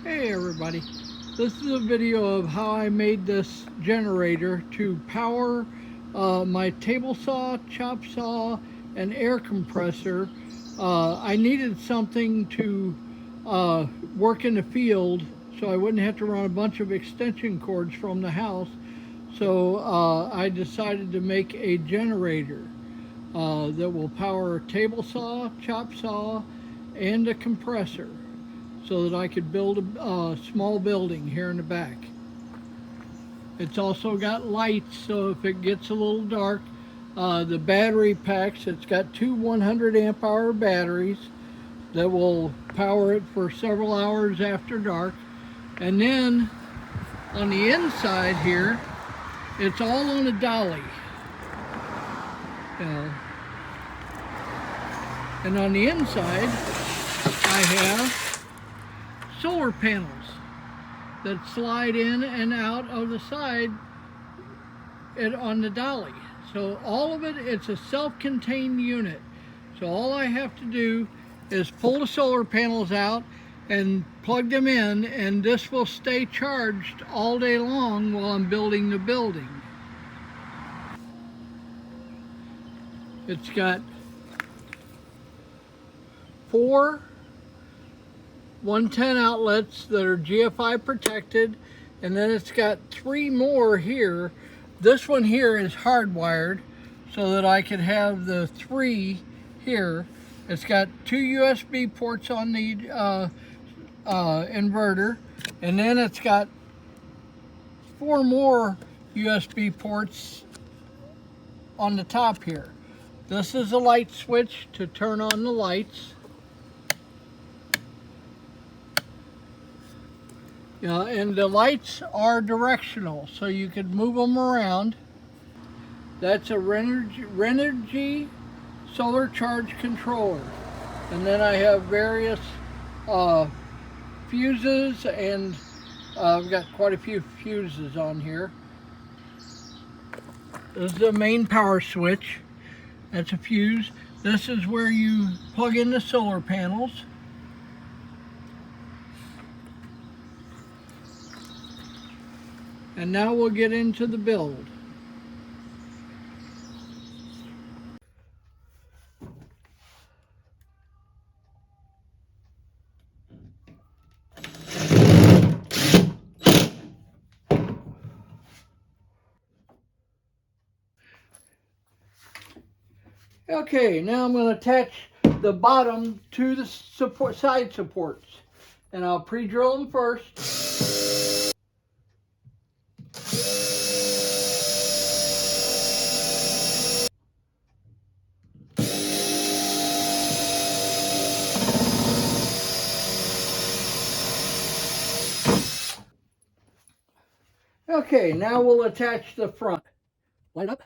Hey everybody, this is a video of how I made this generator to power my table saw, chop saw, and air compressor. I needed something to work in the field so I wouldn't have to run a bunch of extension cords from the house. So I decided to make a generator that will power a table saw, chop saw, and a compressor, so that I could build a small building here in the back. It's also got lights, so if it gets a little dark, the battery packs, it's got two 100 amp hour batteries that will power it for several hours after dark. And then on the inside here, it's all on a dolly. And on the inside, I have solar panels that slide in and out of the side on the dolly. So all of it, it's a self-contained unit. So all I have to do is pull the solar panels out and plug them in, and this will stay charged all day long while I'm building the building. It's got 4 110 outlets that are GFI protected, and then it's got 3 more here. This one here is hardwired so that I could have the 3 here. It's got 2 USB ports on the inverter, and then it's got 4 more USB ports on the top here. This is a light switch to turn on the lights. And the lights are directional, so you could move them around. That's a Renogy solar charge controller. And then I have various fuses, and I've got quite a few fuses on here. This is the main power switch. That's a fuse. This is where you plug in the solar panels. And now we'll get into the build. Okay, now I'm going to attach the bottom to the side supports. And I'll pre-drill them first. Okay, now we'll attach the front. Light up.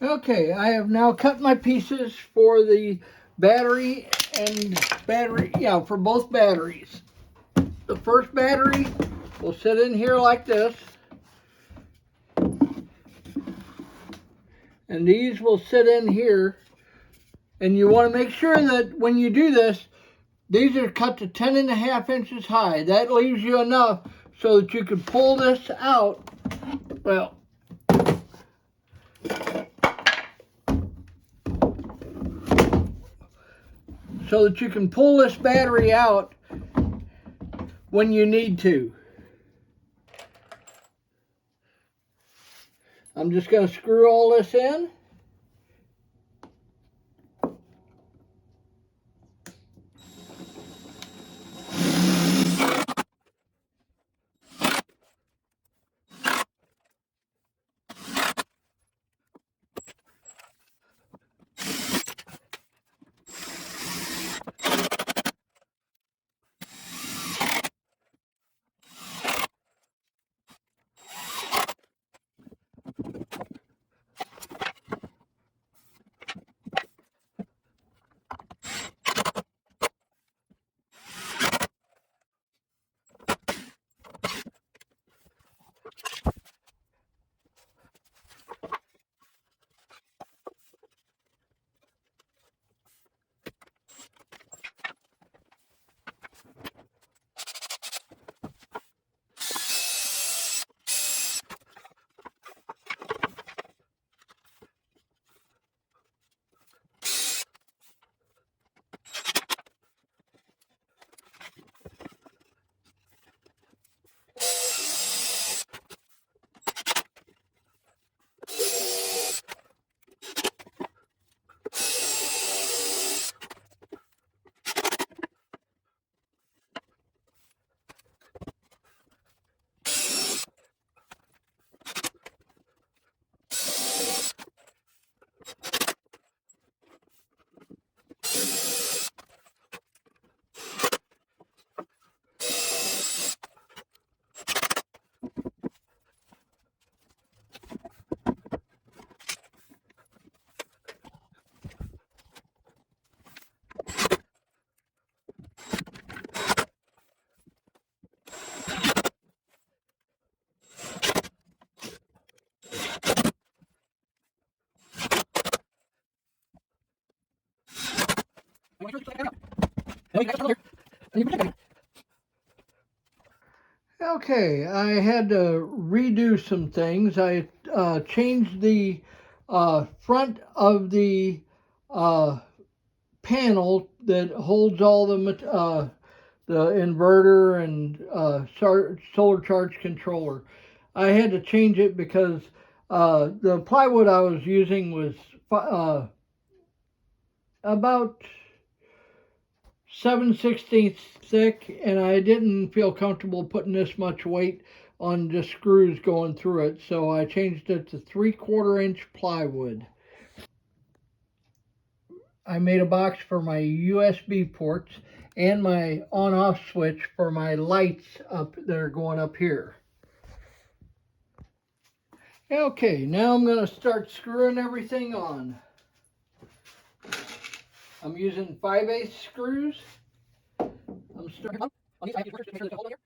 Okay, I have now cut my pieces for the battery for both batteries. The first battery will sit in here like this. And these will sit in here. And you want to make sure that when you do this, these are cut to 10.5 inches high. That leaves you enough so that you can pull this out. Well, so that you can pull this battery out when you need to. I'm just going to screw all this in. Okay, I had to redo some things. I changed the front of the uh, panel that holds all the inverter and solar charge controller. I had to change it because the plywood I was using was about 7/16 thick, and I didn't feel comfortable putting this much weight on just screws going through it, so I changed it to 3/4 inch plywood. I made a box for my USB ports and my on-off switch for my lights up that are going up here. Okay, now I'm going to start screwing everything on. I'm using 5/8 screws. I'm starting on these. I have to make sure there's a hole here.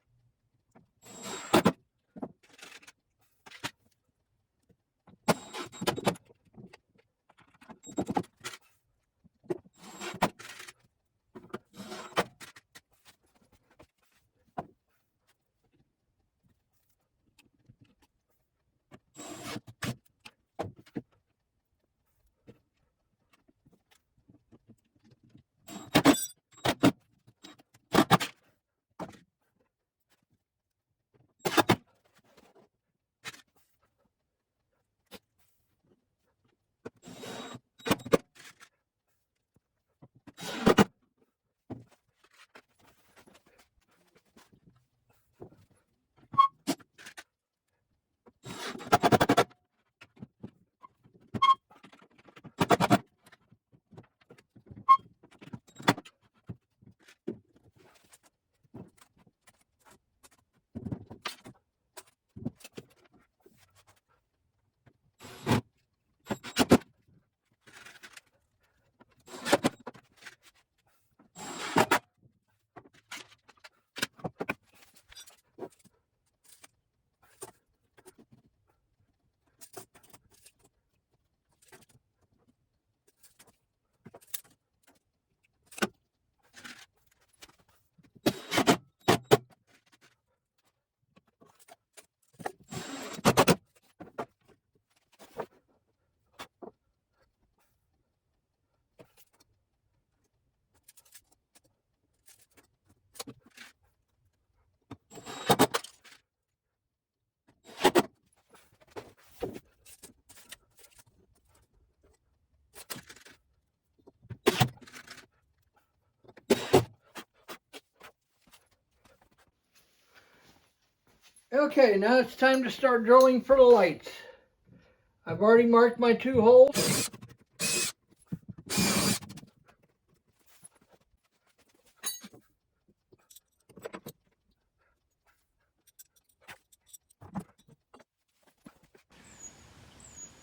Okay, now it's time to start drilling for the lights. I've already marked my 2 holes.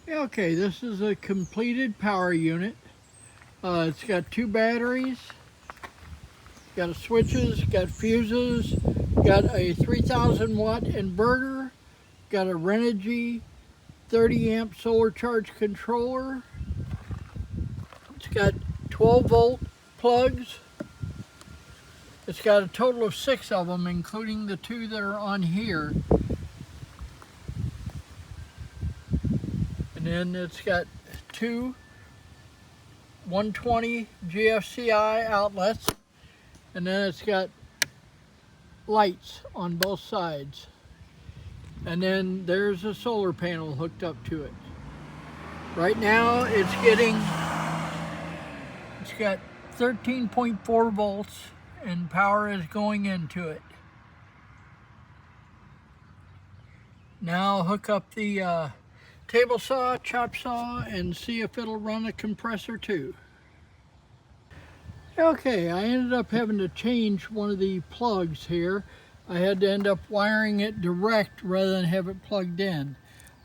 Okay, this is a completed power unit. It's got 2 batteries, got switches, got fuses, got a 3,000 watt inverter, got a Renogy 30 amp solar charge controller. It's got 12 volt plugs. It's got a total of 6 of them, including the 2 that are on here. And then it's got 2 120 GFCI outlets. And then it's got lights on both sides. And then there's a solar panel hooked up to it. Right now it's got 13.4 volts and power is going into it. Now I'll hook up the table saw, chop saw, and see if it'll run a compressor too. Okay, I ended up having to change one of the plugs here. I had to end up wiring it direct rather than have it plugged in.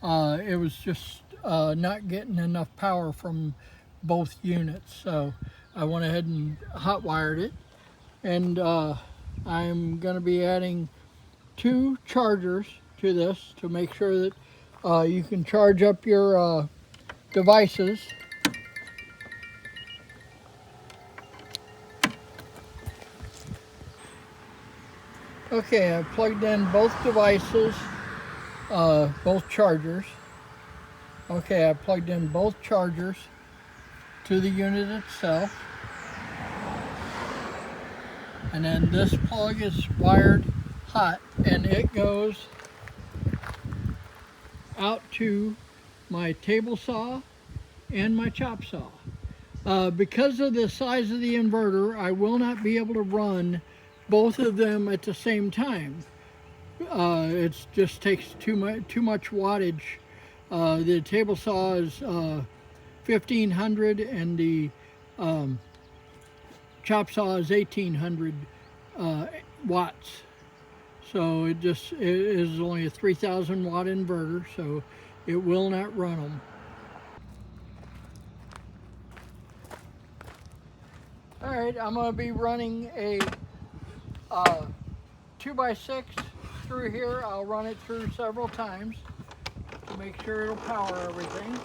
It was just not getting enough power from both units, so I went ahead and hot wired it. And I'm going to be adding 2 chargers to this to make sure that you can charge up your devices. Okay, I plugged in both devices, both chargers. Okay, I plugged in both chargers to the unit itself. And then this plug is wired hot and it goes out to my table saw and my chop saw. Because of the size of the inverter, I will not be able to run both of them at the same time. It just takes too much wattage. The table saw is 1500 and the um, chop saw is 1800 watts. So it is only a 3000 watt inverter, so it will not run them. All right, I'm going to be running a 2x6 through here. I'll run it through several times to make sure it'll power everything.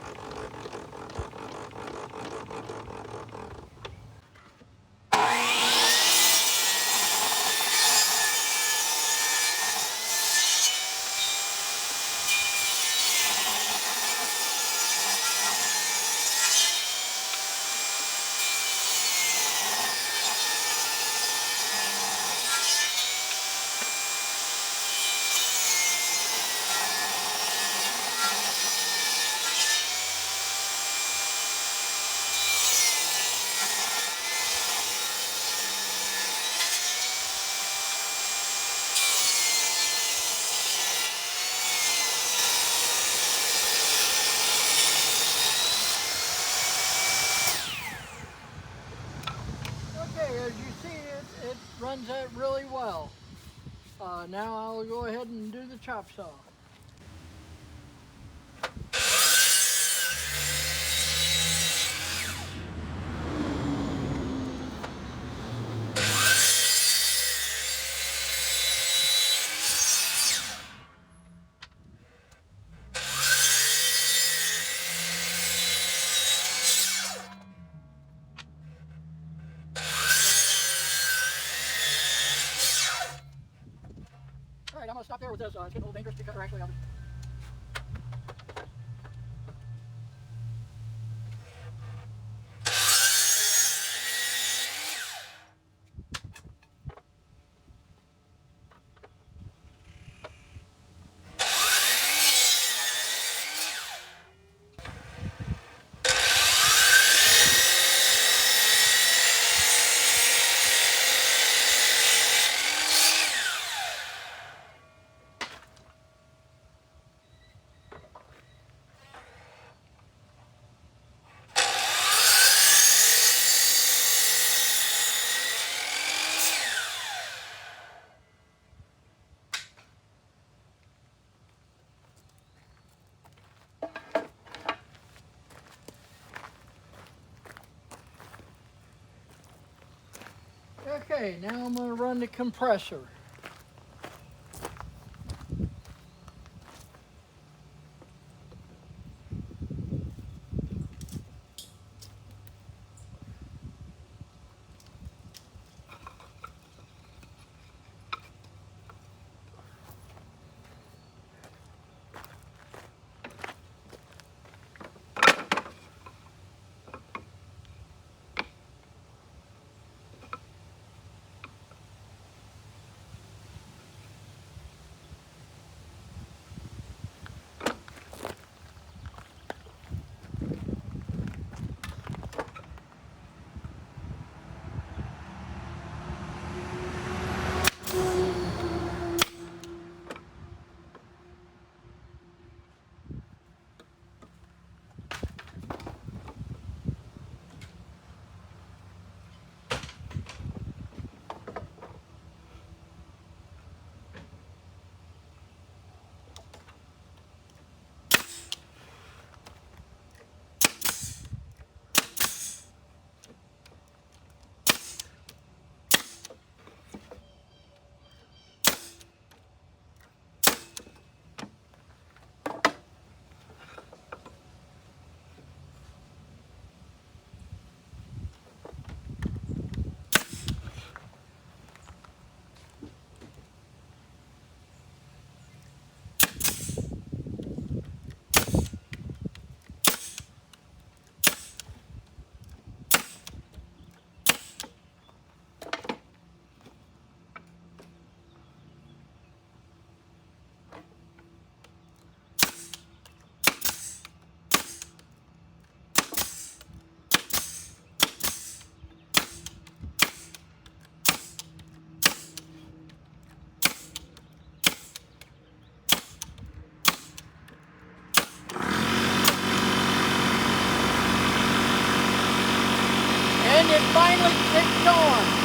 Okay, as you see, it runs that really well. Now I'll go ahead and do the chop saw. All right, I'm going to stop there with this. It's getting a little dangerous because actually I'll just... Okay, now I'm going to run the compressor. and it finally kicked on.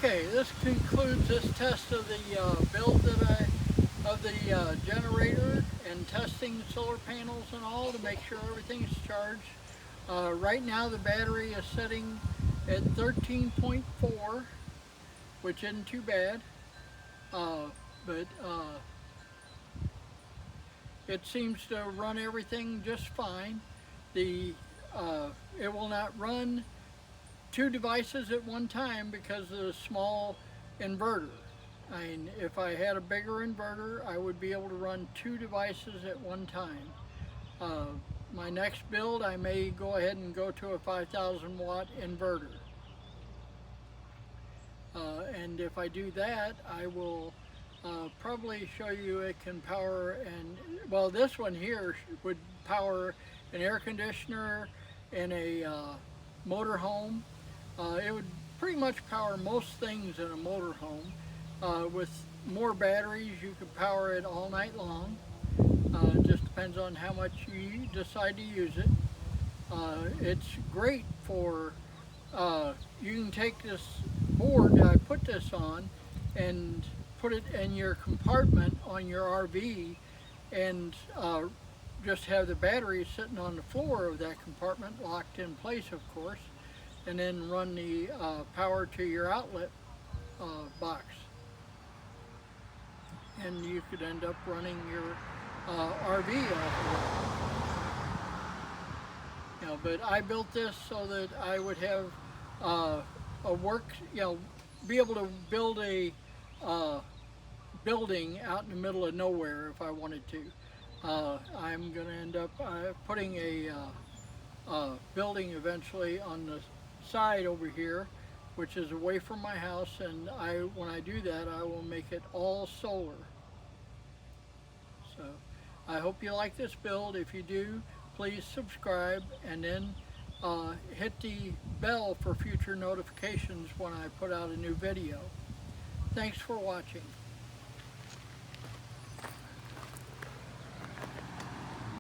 Okay, this concludes this test of the build of the generator and testing the solar panels and all to make sure everything's charged. Right now the battery is sitting at 13.4, which isn't too bad, but it seems to run everything just fine. The it will not run two devices at one time because of the small inverter. I mean, if I had a bigger inverter, I would be able to run two devices at one time. Uh, my next build, I may go ahead and go to a 5,000 watt inverter. And if I do that, I will probably show you it can power, and well, this one here would power an air conditioner in a motorhome. It would pretty much power most things in a motorhome. With more batteries, you could power it all night long. It just depends on how much you decide to use it. It's great for, you can take this board that I put this on and put it in your compartment on your RV and just have the battery sitting on the floor of that compartment, locked in place of course, and then run the power to your outlet box. And you could end up running your RV off of it. You know, but I built this so that I would have a work, you know, be able to build a building out in the middle of nowhere if I wanted to. I'm going to end up putting a building eventually on the side over here, which is away from my house, and when I do that, I will make it all solar. So I hope you like this build. If you do, please subscribe and then hit the bell for future notifications when I put out a new video. Thanks for watching.